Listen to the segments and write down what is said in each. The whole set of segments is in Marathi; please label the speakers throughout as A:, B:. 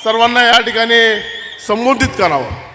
A: सर्वांना या ठिकाणी संबोधित करावं.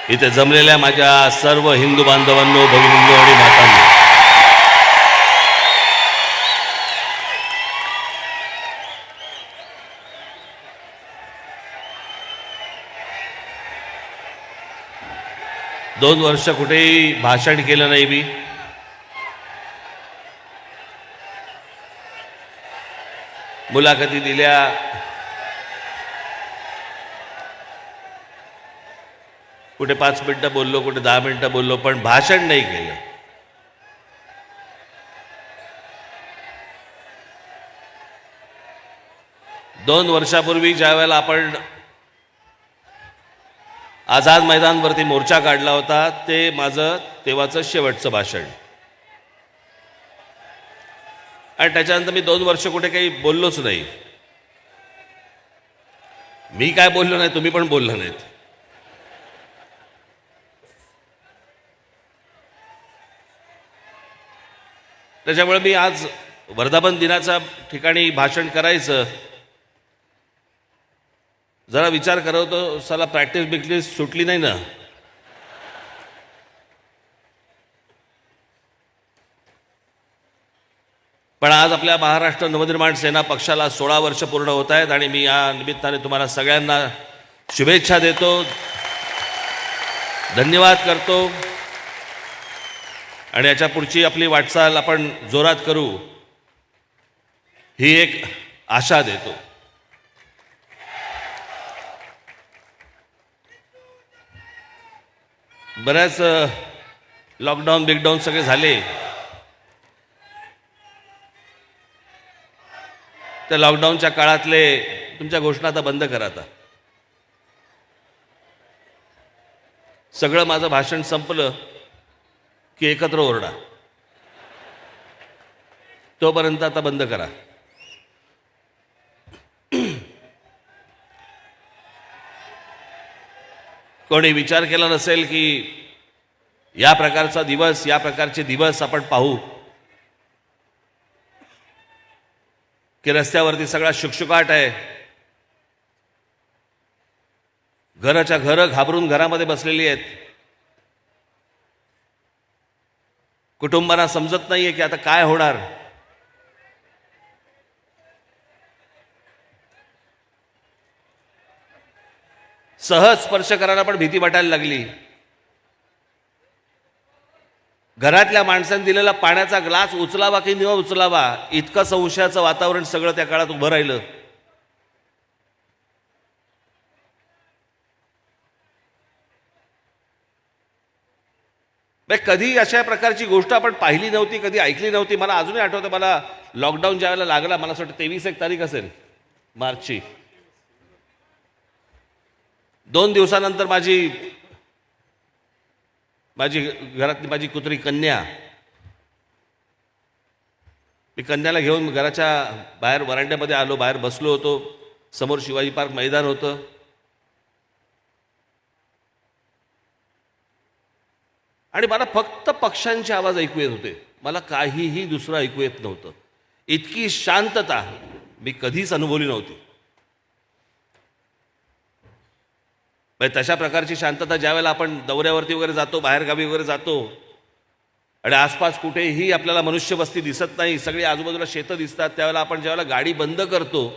B: इथे जमलेल्या माझ्या सर्व हिंदू बांधवांनो, भगिनींनो आणि मातांनो, दोन वर्ष कुठेही भाषण केलं नाही मी. मुलाखती दिल्या, कुठे 5 मिनिटं बोललो, कुठे 10 मिनिटं बोललो, पण भाषण नाही केलं. दोन वर्षापूर्वी ज्या वेळेला आपण आझाद मैदानवरती मोर्चा काढला होता, ते माझं तेव्हाचं शेवटचं भाषण. आणि त्याच्यानंतर मी 2 वर्ष कुठे काही बोललोच नाही. मी काय बोललो नाही, तुम्ही पण बोललो नाहीत. त्याच्यामुळे मी आज वर्धापन दिनाच्या ठिकाणी भाषण करायचं जरा विचार करत होतो. साला प्रॅक्टिस बिक्टिस सुटली नाही ना. पण आज आपल्या महाराष्ट्र नवनिर्माण सेना पक्षाला 16 वर्ष पूर्ण होत आहेत आणि मी या निमित्ताने तुम्हाला सगळ्यांना शुभेच्छा देतो, धन्यवाद करतो आणि याच्या पुढची आपली वाटचाल आपण जोरात करू ही एक आशा देतो. बऱ्याच लॉकडाऊन बिगडाऊन सगळे झाले. त्या लॉकडाऊनच्या काळातले तुमच्या घोषणा आता बंद करा. आता सगळं माझं भाषण संपलं की एकत्र ओरडा. तोपर्यंत आता बंद करा. कोणी विचार केला नसेल की या प्रकारचा दिवस, या प्रकारचे दिवस आपण पाहू की रस्त्यावरती सगळा शुकशुकाट आहे. घराच्या घरं घाबरून घरामध्ये बसलेली आहेत. कुटुंबांना समजत नाहीये की आता काय होणार. सहज स्पर्श करायला पण भीती वाटायला लागली. घरातल्या माणसांनी दिलेला पाण्याचा ग्लास उचलावा की न उचलावा इतकं संशयाचं वातावरण सगळं त्या काळात उभं राहिलं. कधी अशा प्रकारची गोष्ट आपण पाहिली नव्हती, कधी ऐकली नव्हती. मला अजूनही आठवतं, मला लॉकडाऊन ज्या वेळेला लागला, मला असं वाटतं 23 तारीख असेल मार्चची. 2 दिवसानंतर माझी घरातली माझी कुत्री कन्या, मी कन्याला घेऊन घराच्या बाहेर वरांड्यामध्ये आलो. बाहेर बसलो होतो, समोर शिवाजी पार्क मैदान होतं. आणि मला फक्त पक्ष्यांचे आवाज ऐकू येत होते. मला काहीही दुसरं ऐकू येत नव्हतं. इतकी शांतता मी कधीच अनुभवली नव्हती. तशा प्रकारची शांतता ज्यावेळेला आपण दौऱ्यावरती वगैरे जातो, बाहेरगावी वगैरे जातो आणि आसपास कुठेही आपल्याला मनुष्यवस्ती दिसत नाही, सगळी आजूबाजूला शेतं दिसतात, त्यावेळेला आपण ज्यावेळेला गाडी बंद करतो,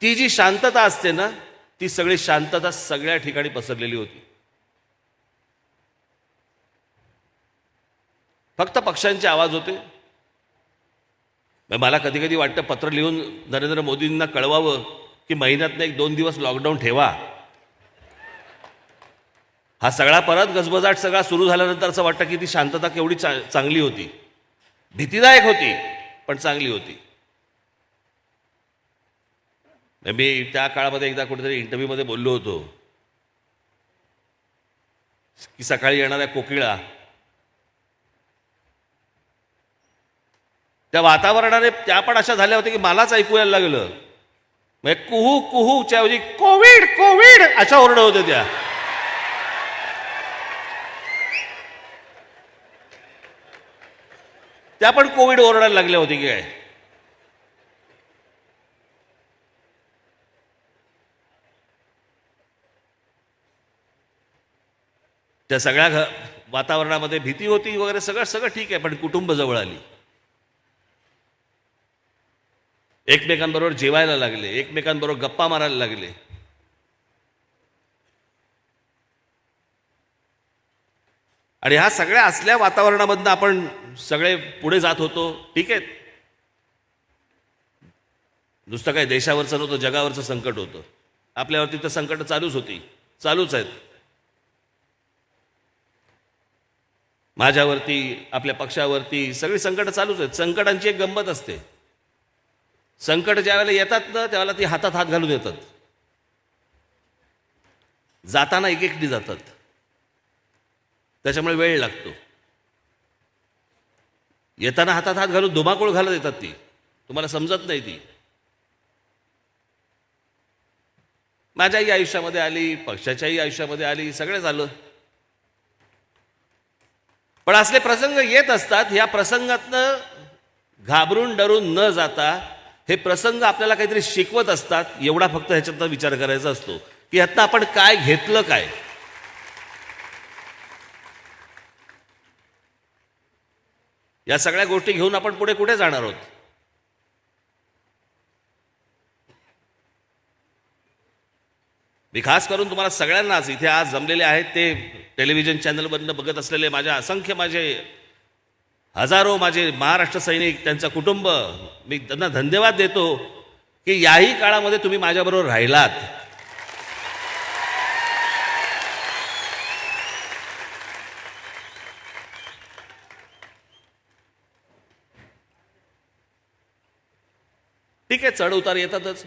B: ती जी शांतता असते ना, ती सगळी शांतता सगळ्या ठिकाणी पसरलेली होती. फक्त पक्ष्यांचे आवाज होते. मला कधी कधी वाटतं पत्र लिहून नरेंद्र मोदींना कळवावं की महिन्यातनं 1-2 दिवस लॉकडाऊन ठेवा. हा सगळा परत गजबजाट सगळा सुरू झाल्यानंतर असं वाटतं की ती शांतता केवढी चांगली होती. भीतीदायक होती पण चांगली होती. मी त्या काळामध्ये एकदा कुठेतरी इंटरव्ह्यूमध्ये बोललो होतो की सकाळी येणाऱ्या कोकिळा त्या वातावरणाने त्या पण अशा झाल्या होत्या की मलाच ऐकू यायला लागलं. म्हणजे कुहू कुहूच्या ऐवजी कोविड कोविड अशा ओरडत होत्या त्या. त्या पण कोविड ओरडायला लागल्या होत्या की काय. त्या सगळ्या वातावरणामध्ये भीती होती वगैरे सगळं सगळं ठीक आहे, पण कुटुंब जवळ आली. एकमेकांबरोबर जेवायला लागले, एकमेकांबरोबर गप्पा मारायला लागले. आणि ह्या सगळ्या असल्या वातावरणामधनं आपण सगळे पुढे जात होतो. ठीक आहे, नुसतं काय देशावरचं नव्हतं, जगावरचं संकट होतं. आपल्यावरती तर संकट चालूच होती, चालूच आहेत. माझ्यावरती, आपल्या पक्षावरती सगळी संकट चालूच आहेत. संकटांची एक गंमत असते, संकट ज्या वेळेला येतात ना त्यावेळेला ती हातात हात घालून येतात, जाताना एक एकटी जातात. त्याच्यामुळे वेळ लागतो. येताना हातात हात घालून धुमाकूळ घालत येतात, ती तुम्हाला समजत नाही. ती माझ्याही आयुष्यामध्ये आली, पक्षाच्याही आयुष्यामध्ये आली, सगळं झालं. पण असले प्रसंग येत असतात. ह्या प्रसंगातनं घाबरून डरून न जाता हे प्रसंग आपल्याला काहीतरी शिकवत असतात. एवढा फक्त ह्याच्यातनं विचार करायचा असतो की ह्यातनं आपण काय घेतलं, काय. या सगळ्या गोष्टी घेऊन आपण पुढे कुठे जाणार आहोत. मी खास करून तुम्हाला सगळ्यांनाच इथे आज जमलेले आहेत ते टेलिव्हिजन चॅनलवरनं बघत असलेले माझे हजारो माझे महाराष्ट्र सैनिक, त्यांचं कुटुंब, मी त्यांना धन्यवाद देतो की याही काळामध्ये तुम्ही माझ्याबरोबर राहिलात. ठीक आहे, चढ उतार येतातच.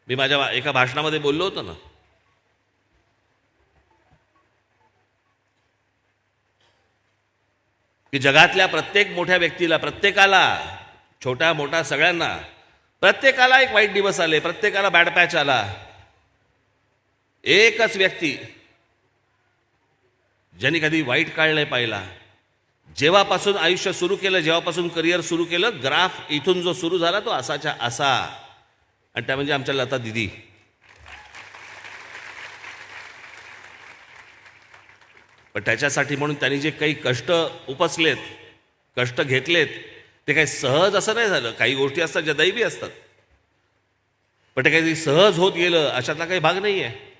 B: मी माझ्या एका भाषणामध्ये बोललो होतो ना, की जगातल्या प्रत्येक मोठ्या व्यक्तीला, प्रत्येकाला, छोटा मोठा सगळ्यांना, प्रत्येकाला एक वाईट दिवस आले, प्रत्येकाला बॅड पॅच आला. एकच व्यक्ती ज्यांनी कधी वाईट काळ नाही पाहिला, जेव्हापासून आयुष्य सुरू केलं, जेव्हापासून करिअर सुरू केलं, ग्राफ इथून जो सुरू झाला तो असाच्या असा. आणि त्या म्हणजे आमच्या लता दिदी. पण त्याच्यासाठी म्हणून त्यांनी जे काही कष्ट उपसलेत, कष्ट घेतलेत, ते काही सहज असं नाही झालं. काही गोष्टी असतात ज्या दैवी असतात, पण ते काही सहज होत गेलं अशातला काही भाग नाही आहे.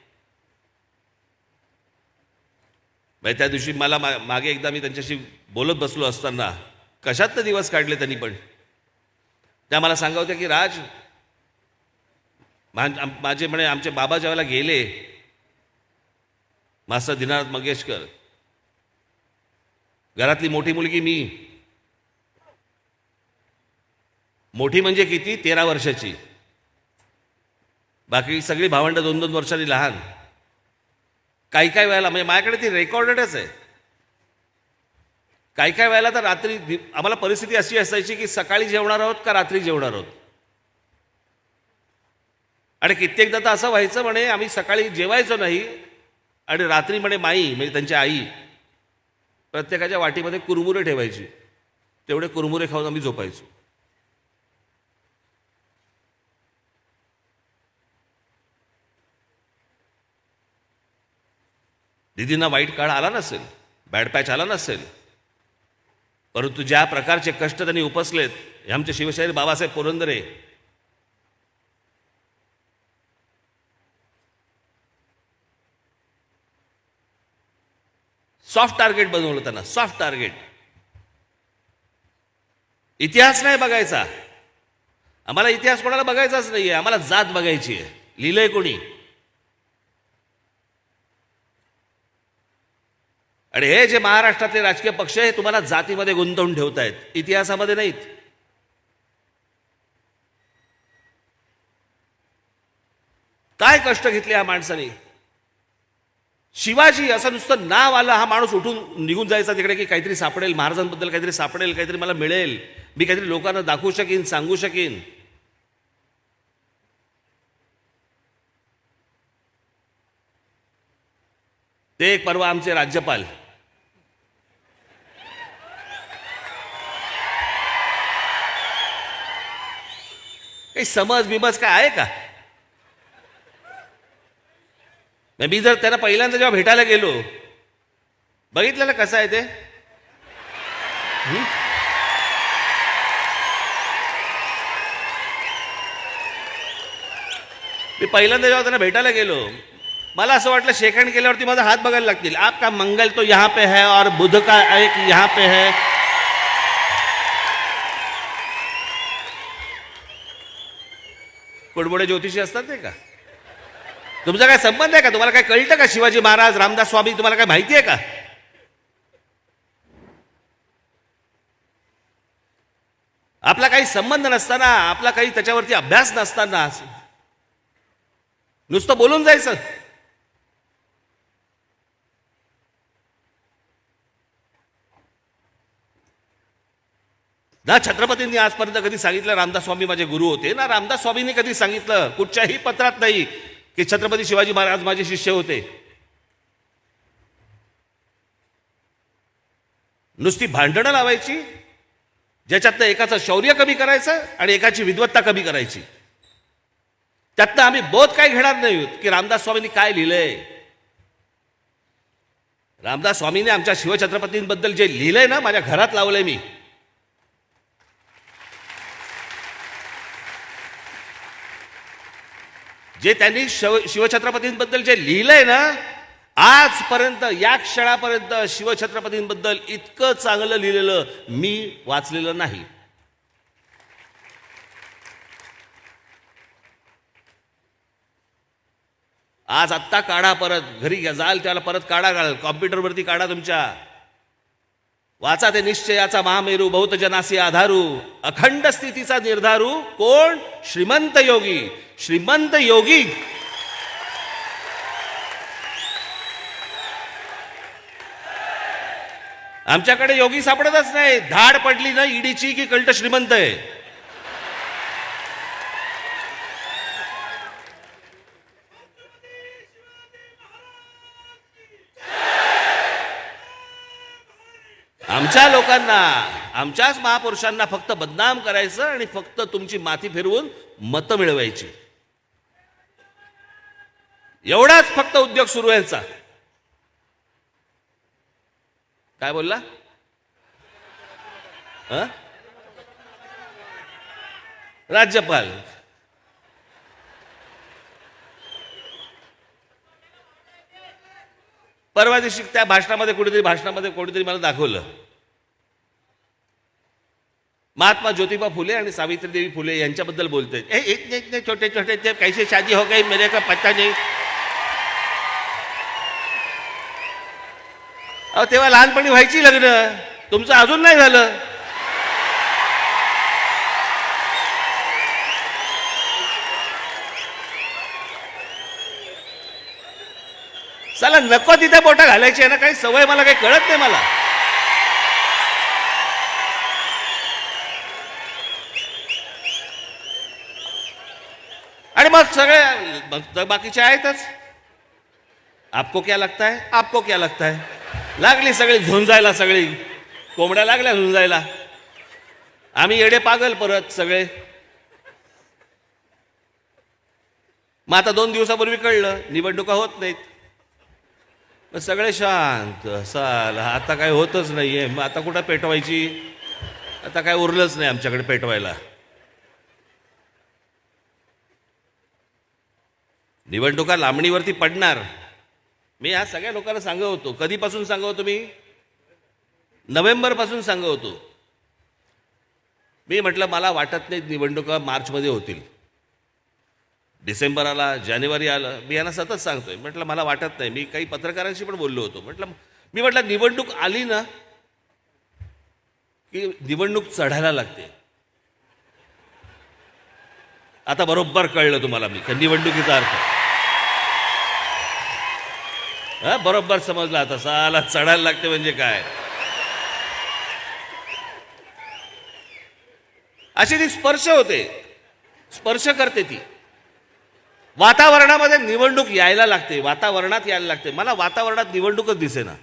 B: त्या दिवशी मला मागे एकदा मी त्यांच्याशी बोलत बसलो असताना कशात दिवस काढले त्यांनी, पण त्या मला सांगा होत्या की राज, माझे म्हणे आमचे बाबा ज्यावेळेला गेले, मास्टर दीनानाथ मंगेशकर, घरातली मोठी मुलगी मी, मोठी म्हणजे किती, 13 वर्षाची, बाकी सगळी भावंड 2-2 वर्षांनी लहान. काही काही वेळेला, म्हणजे माझ्याकडे ती रेकॉर्डेडच आहे, काही काही वेळेला तर रात्री आम्हाला परिस्थिती अशी असायची की सकाळी जेवणार आहोत का रात्री जेवणार आहोत. आणि कित्येकदा तर असं व्हायचं म्हणे आम्ही सकाळी जेवायचो नाही आणि रात्री म्हणे माई, म्हणजे त्यांची आई, प्रत्येकाच्या वाटीमध्ये कुरमुरे ठेवायची. तेवढे कुरमुरे खाऊन आम्ही झोपायचो. दिदींना वाईट काळ आला नसेल, बॅड पॅच आला नसेल, परंतु ज्या प्रकारचे कष्ट त्यांनी उपसलेत, हे आमचे शिवशाहीर बाबासाहेब पुरंदरे, सॉफ्ट टार्गेट बनवलं त्यांना, सॉफ्ट टार्गेट. इतिहास नाही बघायचा आम्हाला, इतिहास कोणाला बघायचाच नाहीये, आम्हाला जात बघायची आहे. लिहिलंय कोणी. आणि हे जे महाराष्ट्रातले राजकीय पक्ष आहे तुम्हाला जातीमध्ये गुंतवून ठेवतायत, इतिहासामध्ये नाहीत. काय कष्ट घेतले या माणसाने. शिवाजी असं नुसतं नाव आलं, हा माणूस उठून निघून जायचा तिकडे की काहीतरी सापडेल, महाराजांबद्दल काहीतरी सापडेल, काहीतरी मला मिळेल, मी काहीतरी लोकांना दाखवू शकीन, सांगू शकीन. ते एक परवा आमचे राज्यपाल काही समज बिमज काय आहे का. मी जर त्यांना पहिल्यांदा जेव्हा भेटायला गेलो, बघितलं ना कसं आहे ते. मी पहिल्यांदा जेव्हा त्यांना भेटायला गेलो, मला असं वाटलं शेखंड केल्यावरती माझा हात बघायला लागतील. आपका मंगल तो यहाँ पे है और बुध का एक यहाँ पे है. कुडबुडे ज्योतिषी असतात ते का. तुमचा काय संबंध आहे का. तुम्हाला काय कळतं का शिवाजी महाराज, रामदास स्वामी तुम्हाला काय माहिती आहे का. आपला काही संबंध नसताना, आपला काही त्याच्यावरती अभ्यास नसताना नुसतं बोलून जायचं. ना छत्रपतींनी आजपर्यंत कधी सांगितलं रामदास स्वामी माझे गुरु होते, ना रामदास स्वामींनी कधी सांगितलं कुठच्याही पत्रात नाही की छत्रपती शिवाजी महाराज माझे शिष्य होते. नुसती भांडणं लावायची, ज्याच्यातनं एकाचं शौर्य कमी करायचं आणि एकाची विद्वत्ता कमी करायची. त्यातनं आम्ही बोध काय घेणार नाही की रामदास स्वामींनी काय लिहिलंय. रामदास स्वामींनी आमच्या शिवछत्रपतींबद्दल जे लिहिलंय ना, माझ्या घरात लावलंय मी. जे त्यांनी शिवछत्रपतींबद्दल जे लिहिलंय ना, आजपर्यंत या क्षणापर्यंत शिवछत्रपतींबद्दल इतकं चांगलं लिहिलेलं मी वाचलेलं नाही. आज आत्ता काढा, परत घरी जाल त्याला परत काढा, कॉम्प्युटरवरती काढा तुमच्या. वाचा ते निश्चयाचा महामेरू, बहुत जनासी आधारू, अखंड स्थितीचा निर्धारू. कोण. श्रीमंत योगी. श्रीमंत योगी. आमच्याकडे योगी सापडतच नाही. धाड पडली ना ईडीची की कळतं श्रीमंत आहे. आमच्या लोकांना, आमच्याच महापुरुषांना फक्त बदनाम करायचं आणि फक्त तुमची माथी फिरवून मतं मिळवायची, एवढाच फक्त उद्योग सुरू व्हायचा. काय बोलला. राज्यपाल. परवा दिवशी त्या भाषणामध्ये कोणीतरी मला दाखवलं, महात्मा ज्योतिबा फुले आणि सावित्रीदेवी फुले यांच्याबद्दल बोलते. इतने छोटे छोटे थे, कैसे शादी हो गई मेरे को पता नहीं. अहो तेव्हा लहानपणी व्हायची लग्न, तुमचं अजून नाही झालं. चला नको तिथे बोटं घालायची आहे ना, काही सवय मला काही कळत नाही मला. आणि मग सगळे बाकीचे आहेतच. आपको क्या लगता है, आपको क्या लगता है. लागली सगळी झुंजायला, सगळी कोंबड्या लागल्या झुंजायला. आम्ही येडे पागल परत सगळे. मग आता 2 दिवसापूर्वी कळलं निवडणुका होत नाहीत. मग सगळे शांत. साला आता काय होतच नाहीये, मग आता कुठं पेटवायची. आता काय उरलंच नाही आमच्याकडे पेटवायला. निवडणुका लांबणीवरती पडणार. मी ह्या सगळ्या लोकांना सांगत होतो. कधीपासून सांगत होतो मी. नोव्हेंबरपासून सांगत होतो. मी म्हटलं मला वाटत नाही निवडणुका मार्चमध्ये होतील. डिसेंबर आला, जानेवारी आलं, मी यांना सतत सांगतोय. म्हटलं मला वाटत नाही. मी काही पत्रकारांशी पण बोललो होतो. म्हटलं मी म्हटलं निवडणूक आली ना की निवडणूक चढायला लागते. आता बरोबर कळलं तुम्हाला मी निवडणुकीचा अर्थ. बरोबर समजला आता. साला चढायला लागते म्हणजे काय. अशी ती स्पर्श होते, स्पर्श करते ती. वातावरणामध्ये निवडणूक यायला लागते, वातावरणात यायला लागते. मला वातावरणात निवडणूकच दिसेना.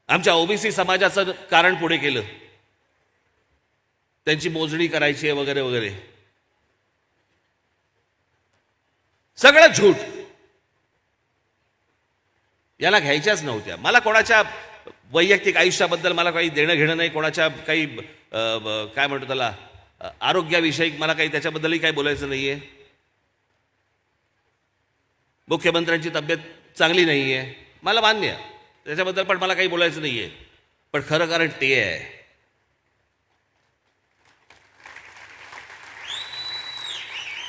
B: आमच्या ओबीसी समाजाचं कारण पुढे केलं, त्यांची मोजणी करायची आहे वगैरे वगैरे. सगळं झूट. याला घ्यायच्याच नव्हत्या. मला कोणाच्या वैयक्तिक आयुष्याबद्दल मला काही देणं घेणं नाही, कोणाच्या काही काय म्हणतो त्याला आरोग्याविषयी मला काही त्याच्याबद्दलही काही बोलायचं नाहीये. मुख्यमंत्र्यांची तब्येत चांगली नाही आहे, मला मान्य आहे, त्याच्याबद्दल पण मला काही बोलायचं नाहीये. पण खरं कारण ते आहे,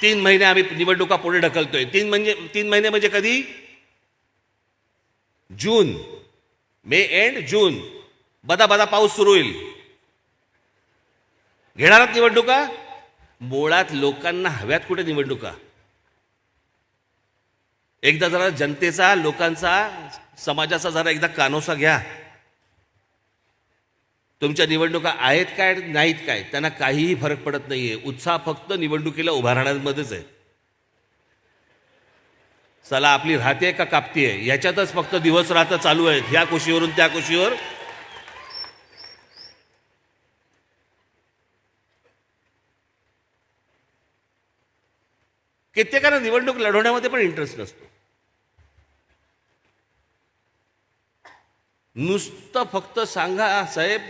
B: 3 महिने आम्ही निवडणुका पुढे ढकलतोय. 3 महिने म्हणजे कधी? जून, मे एंड जून. बदा बदा पाऊस सुरू होईल. घेणारात निवडणुका. मुळात लोकांना हव्यात कुठे निवडणुका. एकदा जरा जनतेचा, लोकांचा, समाजाचा जरा एकदा कानोसा घ्या. तुमच्या निवडणुका आहेत काय नाहीत काय त्यांना काहीही फरक पडत नाहीये. उत्साह फक्त निवडणुकीला उभा राहण्यामध्येच आहे. चला आपली राहते का कापतीये याच्यातच फक्त दिवस रात्र चालू आहेत, ह्या कुशीवरून त्या कुशीवर. कित्येकांना निवडणूक लढवण्यामध्ये पण इंटरेस्ट नसतो. नुसतं फक्त सांगा साहेब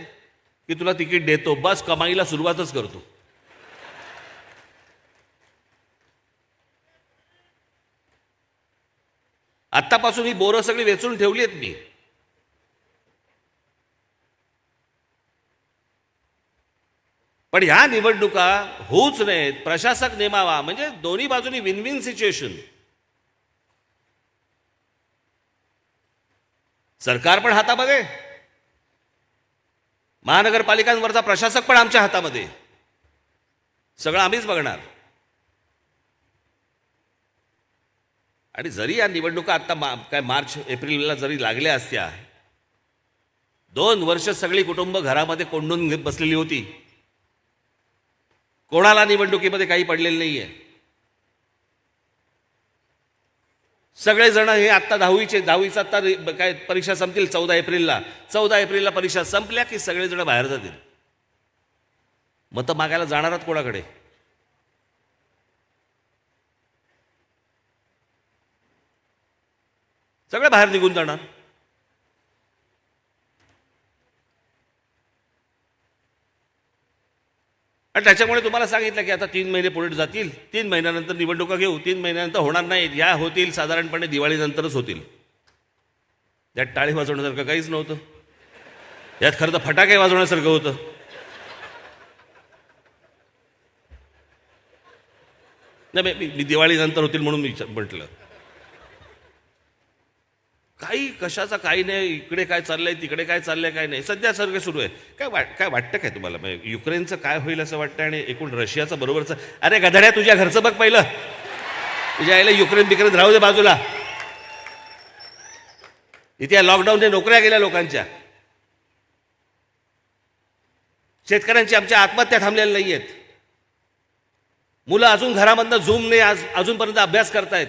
B: की तुला तिकीट देतो, बस कमाईला सुरुवातच करतो. आत्तापासून ही बोरं सगळी वेचून ठेवली आहेत मी. पण ह्या निवडणुका होऊच नाहीत, प्रशासक नेमावा, म्हणजे दोन्ही बाजूनी विन विन सिच्युएशन. सरकार पण हातामध्ये, महानगरपालिकांवरचा प्रशासक पण आमच्या हातामध्ये. सगळं आम्हीच बघणार. आणि जरी या निवडणुका आता काय मार्च एप्रिलला जरी लागल्या असत्या, 2 वर्ष सगळी कुटुंब घरामध्ये कोंडून बसलेली होती. कोणाला निवडणुकीमध्ये काही पडलेलं नाहीये. सगळेजण हे आत्ता दहावीचा आत्ता काय परीक्षा संपतील 14 एप्रिलला. 14 एप्रिलला परीक्षा संपल्या की सगळेजण बाहेर जातील. मतं मागायला जाणारात कोणाकडे? सगळे बाहेर निघून जाणार. आणि त्याच्यामुळे तुम्हाला सांगितलं की आता 3 महिने पुढे जातील, 3 महिन्यानंतर निवडणुका घेऊ. 3 महिन्यानंतर होणार नाहीत, या होतील साधारणपणे दिवाळीनंतरच होतील. त्यात टाळी वाजवण्यासारखं काहीच नव्हतं. यात खरं तर फटाके वाजवण्यासारखं होतं. नाही मी दिवाळीनंतर होतील म्हणून मी म्हटलं. काही कशाचा काही नाही. इकडे काय चाललंय, तिकडे काय चाललंय, काय नाही. सध्या सारखं सुरू आहे. काय वाटतं काय तुम्हाला? युक्रेनचं काय होईल असं वाटतं आणि एकूण रशियाचं बरोबरचं. अरे गधड्या, तुझ्या घरचं बघ पहिलं. तुझ्या आईला युक्रेन राहू दे बाजूला. इथे लॉकडाऊनने नोकऱ्या गेल्या लोकांच्या. शेतकऱ्यांची आमच्या आत्महत्या थांबलेल्या नाही आहेत. मुलं अजून घरामधनं झूमने अजूनपर्यंत अभ्यास करतायत.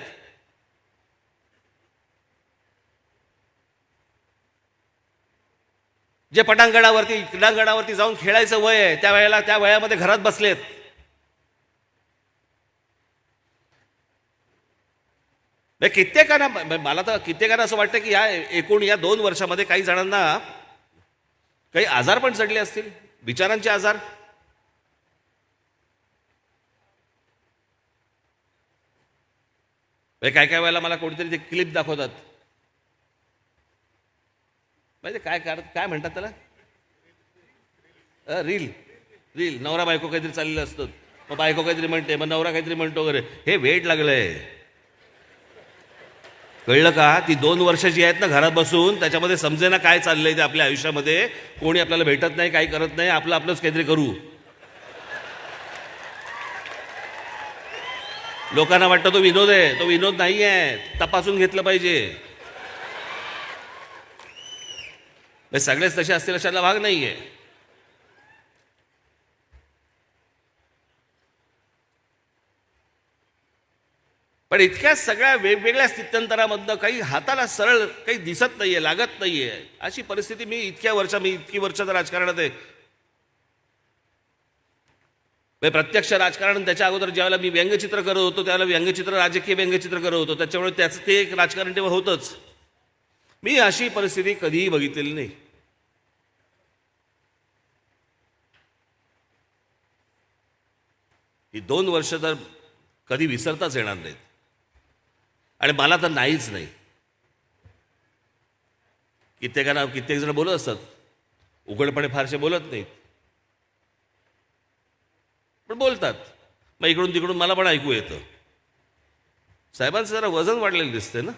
B: जे पटांगणावरती क्रीडांगणावरती जाऊन खेळायचं वय आहे त्या वयामध्ये घरात बसलेत. कित्येकांना, मला तर कित्येकांना असं वाटतं की या 2 वर्षामध्ये काही जणांना काही आजार पण चढले असतील, विचारांचे आजार. काय वेळेला मला कोणीतरी ते क्लिप दाखवतात. म्हणजे काय म्हणतात त्याला, रील नवरा बायको काहीतरी चाललेलं असतं. मग बायको काहीतरी म्हणते, मग नवरा काहीतरी म्हणतो वगैरे. हे वेड लागलंय, कळलं का? ती 2 वर्षाची आहेत ना घरात बसून, त्याच्यामध्ये समजे ना काय चाललंय ते आपल्या आयुष्यामध्ये. कोणी आपल्याला भेटत नाही, काही करत नाही, आपलंच काहीतरी करू. लोकांना वाटतं तो विनोद आहे. तो विनोद नाही आहे, तपासून घेतलं पाहिजे. सगळेच तसे असतील अशातला भाग नाहीये. पण इतक्या सगळ्या वेगवेगळ्या स्थित्यंतरामधनं काही हाताला सरळ काही दिसत नाहीये, लागत नाहीये, अशी परिस्थिती. मी इतकी वर्ष तर राजकारणात आहे. प्रत्यक्ष राजकारण, त्याच्या अगोदर ज्यावेळेला मी व्यंगचित्र करत होतो त्यावेळेला राजकीय व्यंगचित्र करत होतो, त्याच्यामुळे त्याचं ते एक राजकारण तेव्हा होतंच. मी अशी परिस्थिती कधीही बघितलेली नाही. ही 2 वर्ष तर कधी विसरताच येणार नाहीत. आणि मला तर नाहीच नाही. कित्येक जण बोलत असतात, उघडपणे फारसे बोलत नाहीत, पण बोलतात. मग इकडून तिकडून मला पण ऐकू येतं. साहेबांचं जरा वजन वाढलेलं दिसतंय ना.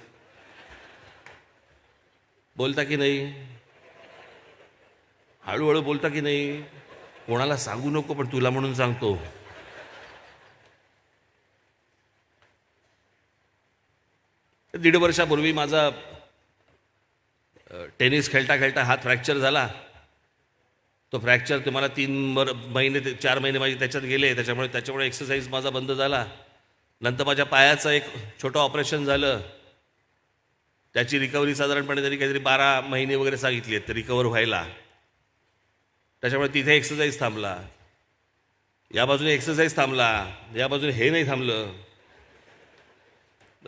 B: बोलता की नाही, हळूहळू बोलता की नाही. कोणाला सांगू नको, पण तुला म्हणून सांगतो. दीड वर्षापूर्वी माझा टेनिस खेळता खेळता हात फ्रॅक्चर झाला. तो फ्रॅक्चर तुम्हाला 3 महिने ते 4 महिने माझे त्याच्यात गेले. त्याच्यामुळे एक्सरसाइज माझा बंद झाला. नंतर माझ्या पायाचं एक छोटं ऑपरेशन झालं. त्याची रिकव्हरी साधारणपणे तरी काहीतरी 12 महिने वगैरे सांगितली आहेत रिकवर व्हायला. त्याच्यामुळे तिथे एक्सरसाइज थांबला, या बाजूने एक्सरसाइज थांबला, या बाजूने हे नाही थांबलं,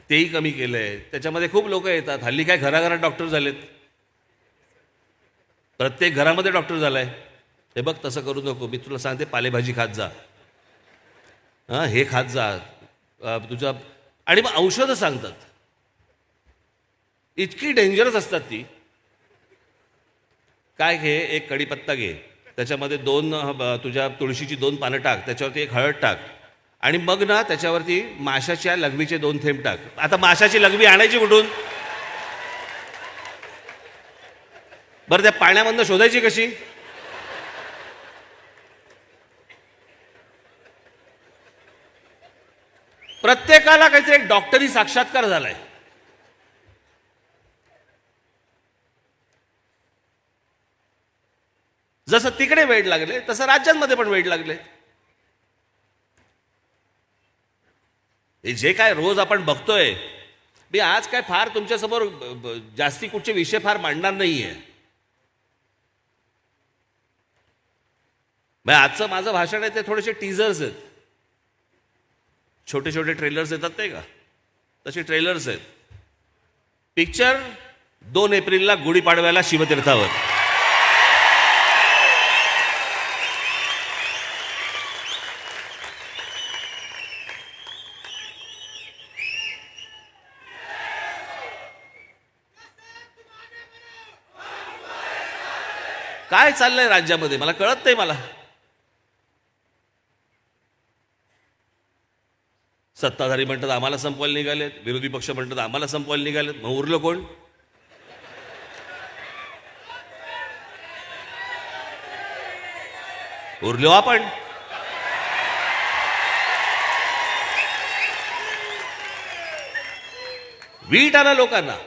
B: तेही कमी केलंय. त्याच्यामध्ये खूप लोक येतात. हल्ली काय घराघरात डॉक्टर झालेत, प्रत्येक घरामध्ये डॉक्टर झालाय. हे बघ तसं करू नको, मी तुला सांगते पालेभाजी खात जा, हां हे खात जा तुझा. आणि मग औषधं सांगतात, इतकी डेंजरस असतात ती. काय घे, एक कढीपत्ता घे, त्याच्यामध्ये 2 तुझ्या तुळशीची 2 पानं टाक, त्याच्यावरती एक हळद टाक, आणि मग ना त्याच्यावरती माशाच्या लघवीचे 2 थेंब टाक. आता माशाची लघवी आणायची कुठून बरं? त्या पाण्यामधनं शोधायची कशी? प्रत्येकाला काहीतरी एक डॉक्टरी साक्षात्कार झालाय. जसं तिकडे वेड लागले तसं राज्यांमध्ये पण वेड लागले. हे जे काय रोज आपण बघतोय, मी आज काय फार तुमच्यासमोर जास्ती कुठचे विषय फार मांडणार नाहीये. आजचं माझं भाषण आहे ते थोडेसे टीझर्स आहेत, छोटे छोटे ट्रेलर्स येतात ते का, तसे ट्रेलर्स आहेत. पिक्चर 2 एप्रिलला गुढीपाडव्याला शिवतीर्थावर. काय चाललंय राज्यामध्ये मला कळत नाही. मला सत्ताधारी म्हणतात आम्हाला संपवायला निघालेत, विरोधी पक्ष म्हणतात आम्हाला संपवायला निघालेत. मग उरलं कोण? उरलो आपण. वीट आला लोकांना.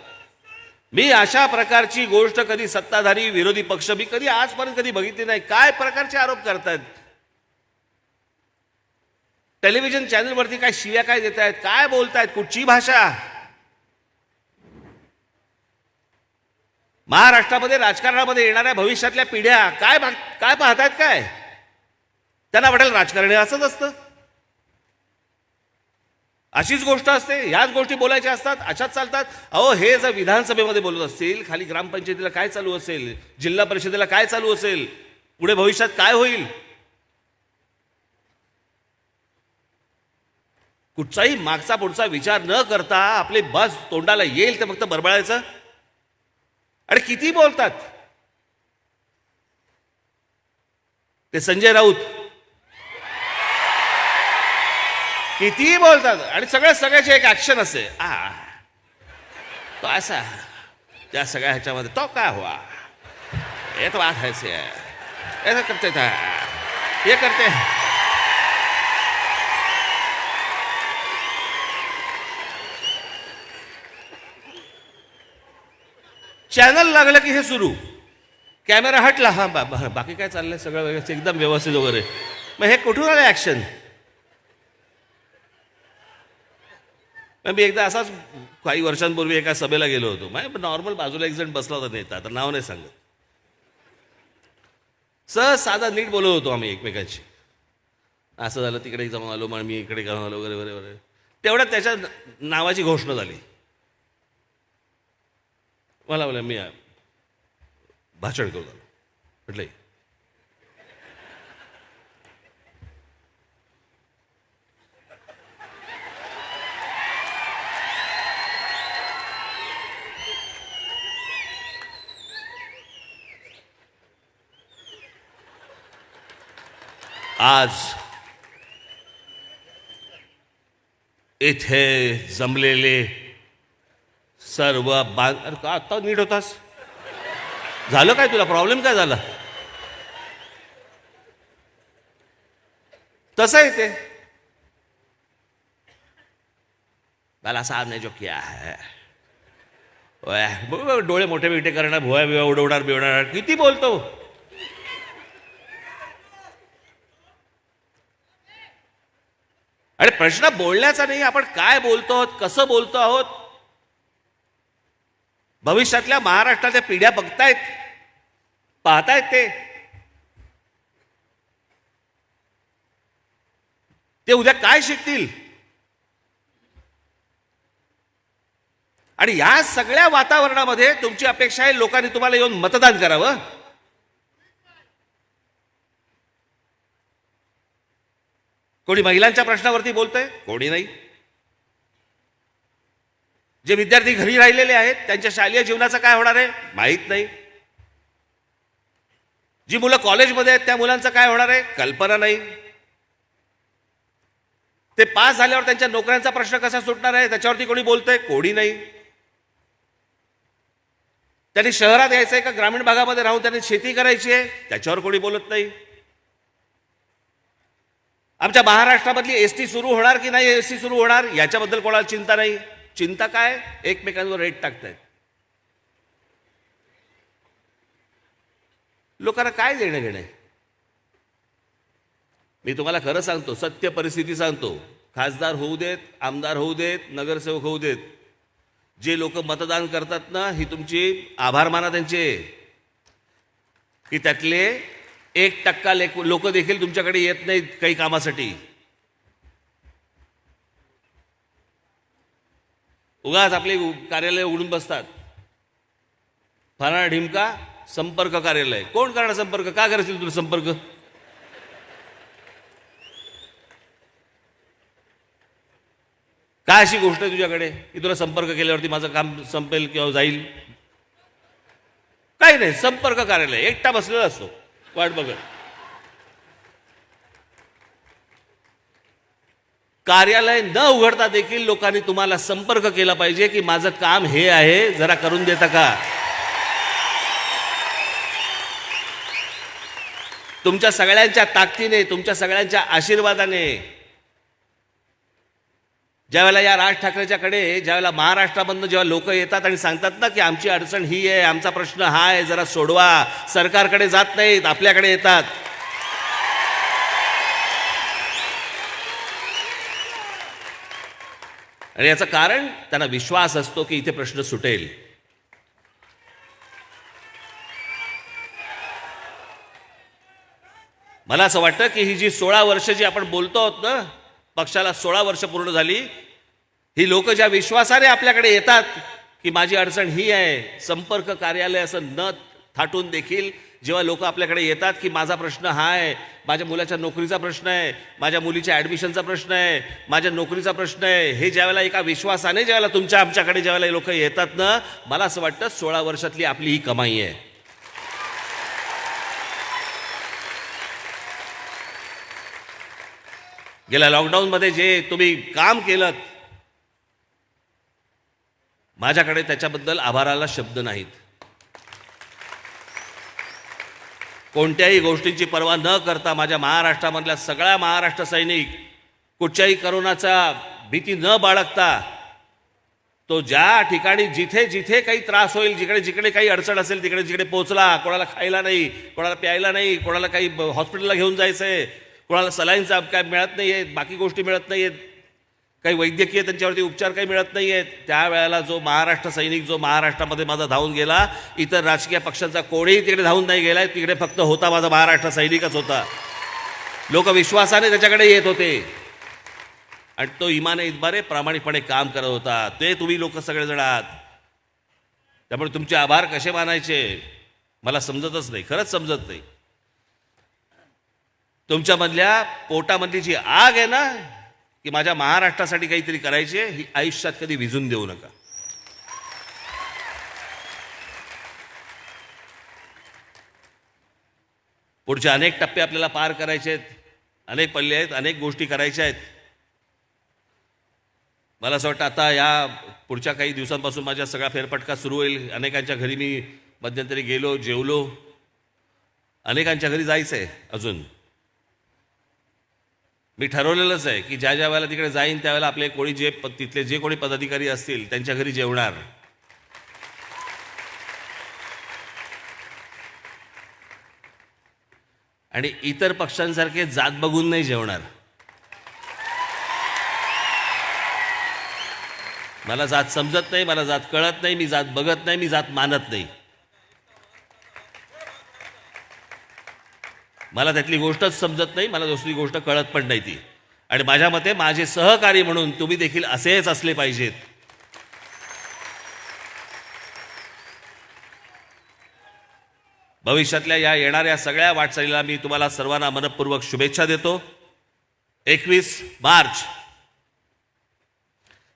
B: मी अशा प्रकारची गोष्ट कधी सत्ताधारी विरोधी पक्ष मी कधी आजपर्यंत कधी बघितली नाही. काय प्रकारचे आरोप करतायत, टेलिव्हिजन चॅनलवरती काय शिव्या काय देत आहेत, काय बोलतायत, कुठची भाषा. महाराष्ट्रामध्ये राजकारणामध्ये येणाऱ्या भविष्यातल्या पिढ्या काय पाहतायत, काय त्यांना वाटेल राजकारण हे असंच असतं, अशीच गोष्ट असते, ह्याच गोष्टी बोलायच्या असतात, अशाच चालतात. अहो हे जर विधानसभेमध्ये बोलत असतील, खाली ग्रामपंचायतीला काय चालू असेल, जिल्हा परिषदेला काय चालू असेल, पुढे भविष्यात काय होईल, कुठचाही मागचा पुढचा विचार न करता आपले बस तोंडाला येईल ते फक्त बरबळायचं. आणि किती बोलतात ते. संजय राऊत कितीही बोलतात आणि सगळ्याची एक ऍक्शन असते. तो असा त्या सगळ्या ह्याच्यामध्ये तो काय हुआ, ये तो बात ऐसे है, ऐसा करते था, ये करते. चॅनल लागलं की हे सुरू, कॅमेरा हटला, हा बाकी काय चाललंय, सगळं व्यवस्थित, एकदम व्यवस्थित वगैरे. मग हे कुठून आलं ऍक्शन? मी एकदा असाच काही वर्षांपूर्वी एका सभेला गेलो होतो. नॉर्मल बाजूला एक जण बसला होता नेता, आता नाव नाही सांगत. सहज साधा नीट बोलत होतो आम्ही एकमेकांशी. असं झालं, तिकडे जाऊन आलो, मग मी इकडे जाऊन आलो वगैरे वगैरे वगैरे. तेवढ्यात त्याच्या नावाची घोषणा झाली. मला बोला मी भाषण करून आलो. म्हटलं आज इथे जमलेले सर्व अरे का आत्ता नीट होतास? झालं काय, तुला प्रॉब्लेम काय झाला? तसं आहे ते. मला साहब ने जो किया है, डोळे मोठे बिटे करणार, भुया बिवा उडवणार बिवणार, किती बोलतो. अरे प्रश्न बोलण्याचा नाही, आपण काय बोलतो आहोत, कसं बोलतो आहोत. भविष्यातल्या महाराष्ट्राच्या पिढ्या बघतायत, पाहतायत ते उद्या काय शिकतील. आणि या सगळ्या वातावरणामध्ये तुमची अपेक्षा आहे लोकांनी तुम्हाला येऊन मतदान करावं. कोणी महिलांच्या प्रश्नावरती बोलतंय, कोणी नाही. जे विद्यार्थी घरी राहिलेले आहेत त्यांच्या शालेय जीवनाचं काय होणार आहे माहीत नाही. जी मुलं कॉलेजमध्ये आहेत त्या मुलांचं काय होणार आहे कल्पना नाही. ते पास झाल्यावर त्यांच्या नोकऱ्यांचा प्रश्न कसा सुटणार आहे त्याच्यावरती कोणी बोलतंय, कोणी नाही. त्यांनी शहरात यायचंय का ग्रामीण भागामध्ये राहून त्यांनी शेती करायची आहे त्याच्यावर कोणी बोलत नाही. आमच्या महाराष्ट्रामधली एसटी सुरू होणार की नाही, एसटी सुरू होणार याच्याबद्दल कोणाला चिंता नाही. चिंता काय, एकमेकांवर रेट टाकतायत. लोकांना काय देणं घेणं आहे. मी तुम्हाला खरं सांगतो, सत्य परिस्थिती सांगतो. खासदार होऊ देत, आमदार होऊ देत, नगरसेवक होऊ देत, जे लोक मतदान करतात ना, ही तुमची आभार माना त्यांचे, की त्यातले 1% लोक देखील तुमच्याकडे येत नाहीत काही कामासाठी. उगाच आपले कार्यालय उघडून बसतात. फलाना ढिमका संपर्क कार्यालय. कोण करणार संपर्क, का करशील तुला संपर्क? काय अशी गोष्ट आहे तुझ्याकडे की तुला संपर्क केल्यावरती माझं काम संपेल किंवा जाईल? काही नाही, संपर्क कार्यालय एकटा बसलेला असतो वाट बघत. कार्यालय न उघडता देखील लोकांनी तुम्हाला संपर्क केला पाहिजे की माझं काम हे आहे, जरा करून देता का? तुमच्या सगळ्यांच्या ताकदीने, तुमच्या सगळ्यांच्या आशीर्वादाने ज्यावेळेला या राज ठाकरेच्याकडे, ज्यावेळेला महाराष्ट्रामधनं जेव्हा लोक येतात आणि सांगतात ना की आमची अडचण ही आहे, आमचा प्रश्न हा आहे, जरा सोडवा, सरकारकडे जात नाहीत, आपल्याकडे येतात. आणि याचं कारण त्यांना विश्वास असतो की इथे प्रश्न सुटेल. मला असं वाटतं की ही जी 16 वर्ष जी आपण बोलतो आहोत ना, पक्षाला 16 वर्ष पूर्ण झाली, ही लोक ज्या विश्वासाने आपल्याकडे येतात की माझी अडचण ही आहे, संपर्क कार्यालय असं न थाटून देखील जेव्हा लोक आपल्याकडे येतात की माझा प्रश्न हा आहे, माझ्या मुलाच्या नोकरीचा प्रश्न आहे, माझ्या मुलीच्या ॲडमिशनचा प्रश्न आहे, माझ्या नोकरीचा प्रश्न आहे, हे ज्यावेळेला एका विश्वासाने ज्यावेळेला आमच्याकडे ज्यावेळेला लोक येतात ना, मला असं वाटतं 16 वर्षातली आपली ही कमाई आहे. गेल्या लॉकडाऊनमध्ये जे तुम्ही काम केलं, माझ्याकडे त्याच्याबद्दल आभाराला शब्द नाहीत. कोणत्याही गोष्टींची पर्वा न करता माझ्या महाराष्ट्रामधल्या सगळ्या महाराष्ट्र सैनिक कुठच्याही करोनाचा भीती न बाळगता तो ज्या ठिकाणी जिथे जिथे काही त्रास होईल, जिकडे जिकडे काही अडचण असेल तिकडे जिकडे पोहोचला. कोणाला खायला नाही, कोणाला प्यायला नाही, कोणाला काही हॉस्पिटलला घेऊन जायचं आहे, कोणाला सलाईनचा काय मिळत नाही आहे, बाकी गोष्टी मिळत नाही आहेत, काही वैद्यकीय त्यांच्यावरती उपचार काही मिळत नाही आहेत, त्यावेळेला जो महाराष्ट्र सैनिक जो महाराष्ट्रामध्ये माझा धावून गेला, इतर राजकीय पक्षांचा कोणीही तिकडे धावून नाही गेलाय, तिकडे फक्त होता माझा महाराष्ट्र सैनिकच होता. लोक विश्वासाने त्याच्याकडे येत होते आणि तो इमाने इतबारे प्रामाणिकपणे काम करत होता. ते तुम्ही लोक सगळेजण आहात. त्यामुळे तुमचे आभार कसे मानायचे मला समजतच नाही, खरंच समजत नाही. तुमच्यामधल्या पोटामधली जी आग आहे ना की माझ्या महाराष्ट्रासाठी काहीतरी करायची आहे, ही आयुष्यात कधी विझून देऊ नका. पुढचे अनेक टप्पे आपल्याला पार करायचे आहेत, अनेक पल्ले आहेत, अनेक गोष्टी करायच्या आहेत. मला असं वाटतं आता या पुढच्या काही दिवसांपासून माझ्या सगळा फेरफटका सुरू होईल. अनेकांच्या घरी मी मध्यंतरी गेलो, जेवलो. अनेकांच्या घरी जायचं आहे अजून. मी ठरवलेलंच आहे की ज्या ज्या वेळेला तिकडे जाईन त्यावेळेला आपले कोणी तिथले जे कोणी पदाधिकारी असतील त्यांच्या घरी जेवणार. आणि इतर पक्षांसारखे जात बघून नाही जेवणार. मला जात समजत नाही, मला जात कळत नाही, मी जात बघत नाही, मी जात मानत नाही. मला त्यातली गोष्टच समजत नाही, मला दुसरी गोष्ट कळत पण नाही ती. आणि माझ्या मते माझे सहकारी म्हणून तुम्ही देखील असेच असले पाहिजेत. भविष्यातल्या या येणाऱ्या सगळ्या वाटचालीला मी तुम्हाला सर्वांना मनपूर्वक शुभेच्छा देतो. 21 मार्च,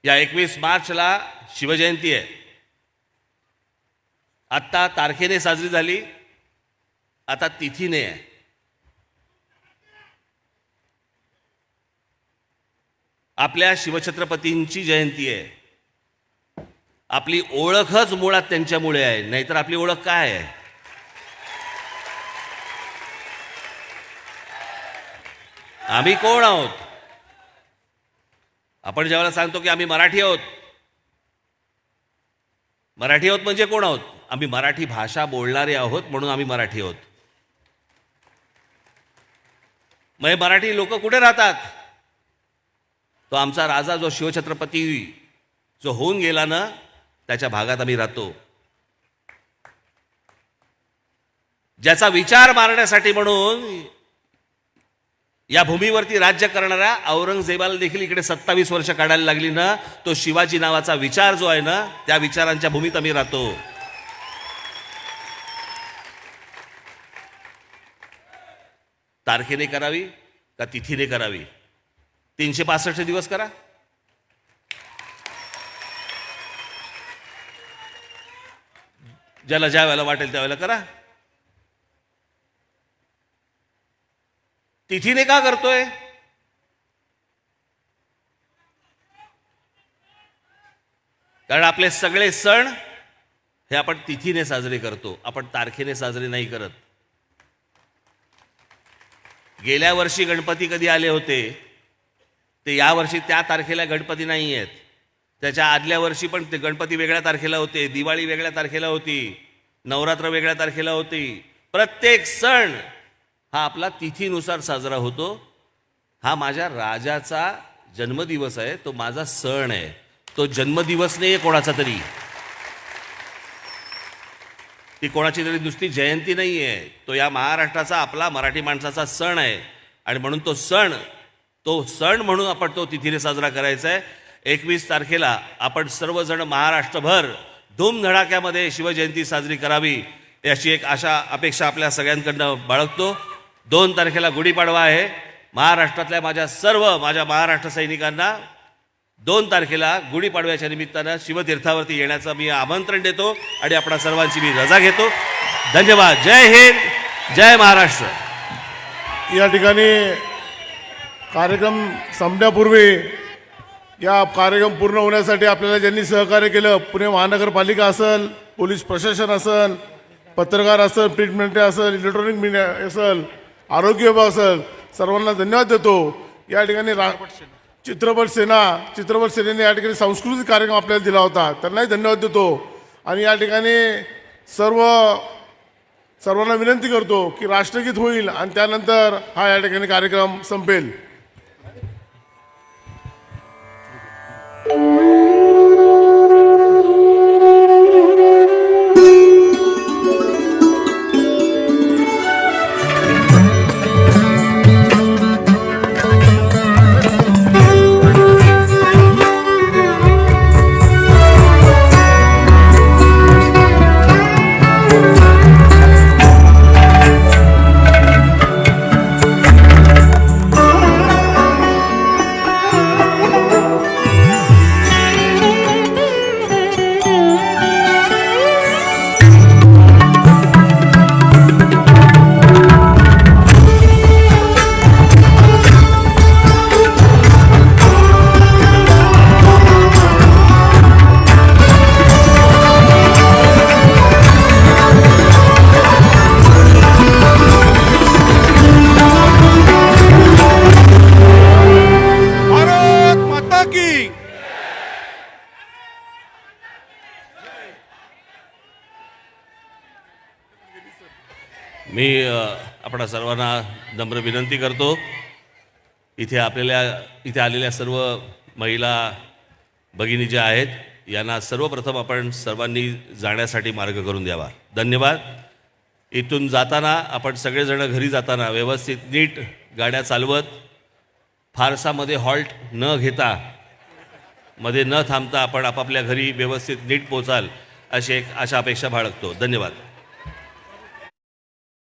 B: या 21 मार्चला शिवजयंती आहे. आत्ता तारखेने साजरी झाली, आता तिथीने आहे. आपल्या शिवछत्रपतींची जयंती आहे. आपली ओळखच मुळात त्यांच्यामुळे आहे, नाहीतर आपली ओळख काय आहे? आम्ही कोण आहोत? आपण ज्यावेळेला सांगतो की आम्ही मराठी आहोत, मराठी आहोत म्हणजे कोण आहोत? आम्ही मराठी भाषा बोलणारे आहोत म्हणून आम्ही मराठी आहोत. मग मराठी लोक कुठे राहतात? तो आमचा राजा जो शिवछत्रपती जो होऊन गेला ना, त्याच्या भागात आम्ही राहतो. ज्याचा विचार मारण्यासाठी म्हणून या भूमीवरती राज्य करणाऱ्या औरंगजेबाला देखील इकडे 27 वर्ष काढायला लागली ना, तो शिवाजी नावाचा विचार जो आहे ना, त्या विचारांच्या भूमीत आम्ही राहतो. तारखेने करावी का तिथीने करावी? 365 दिवस करा. ज्याला ज्या वेळेला वाटेल त्यावेळेला करा. तिथीने का करतोय? कारण आपले सगळे सण हे आपण तिथीने साजरे करतो, आपण तारखेने साजरे नाही करत. गेल्या वर्षी गणपती कधी आले होते ते यावर्षी त्या तारखेला गणपती नाही आहेत. त्याच्या आदल्या वर्षी पण ते गणपती वेगळ्या तारखेला होते, दिवाळी वेगळ्या तारखेला होती, नवरात्र वेगळ्या तारखेला होती. प्रत्येक सण हा आपला तिथीनुसार साजरा होतो. हा माझ्या राजाचा जन्मदिवस आहे, तो माझा सण आहे. तो जन्मदिवस नाही आहे कोणाचा तरी, ती कोणाची तरी नुसती जयंती नाही आहे. तो या महाराष्ट्राचा, आपला मराठी माणसाचा सण आहे. आणि म्हणून तो सण म्हणून आपण तो तिथीने साजरा करायचा आहे. 21 तारखेला आपण सर्वजण महाराष्ट्रभर धूमधडाक्यामध्ये शिवजयंती साजरी करावी याची एक अपेक्षा आपल्या सगळ्यांकडनं बाळगतो. 2 तारखेला गुढीपाडवा आहे. महाराष्ट्रातल्या माझ्या महाराष्ट्र सैनिकांना 2 तारखेला गुढीपाडव्याच्या निमित्तानं शिवतीर्थावरती येण्याचं मी आमंत्रण देतो आणि आपणा सर्वांची मी रजा घेतो. धन्यवाद. जय हिंद, जय महाराष्ट्र.
A: या ठिकाणी कार्यक्रम संपण्यापूर्वी या कार्यक्रम पूर्ण होण्यासाठी आपल्याला ज्यांनी सहकार्य केलं, पुणे महानगरपालिका असेल, पोलीस प्रशासन असेल, पत्रकार असेल, प्रिंट मीडिया असेल, इलेक्ट्रॉनिक मीडिया असेल, आरोग्य विभाग असेल, सर्वांना धन्यवाद देतो. या ठिकाणी चित्रपट सेनेने या ठिकाणी सांस्कृतिक कार्यक्रम आपल्याला दिला होता, त्यांनाही धन्यवाद देतो. आणि या ठिकाणी सर्वांना विनंती करतो की राष्ट्रगीत होईल आणि त्यानंतर हा या ठिकाणी कार्यक्रम संपेल.
B: मी आपणा सर्वांना नम्र विनंती करतो, इथे आलेल्या सर्व महिला भगिनी ज्या आहेत यांना सर्वप्रथम आपण सर्वांनी जाण्यासाठी मार्ग करून द्यावा. धन्यवाद. इथून जाताना आपण सगळेजण घरी जाताना व्यवस्थित नीट गाड्या चालवत, फारसा मध्ये हॉल्ट न घेता, मध्ये न थांबता आपण आपापल्या घरी व्यवस्थित नीट पोचाल अशी एक अशा अपेक्षा बाळगतो. धन्यवाद.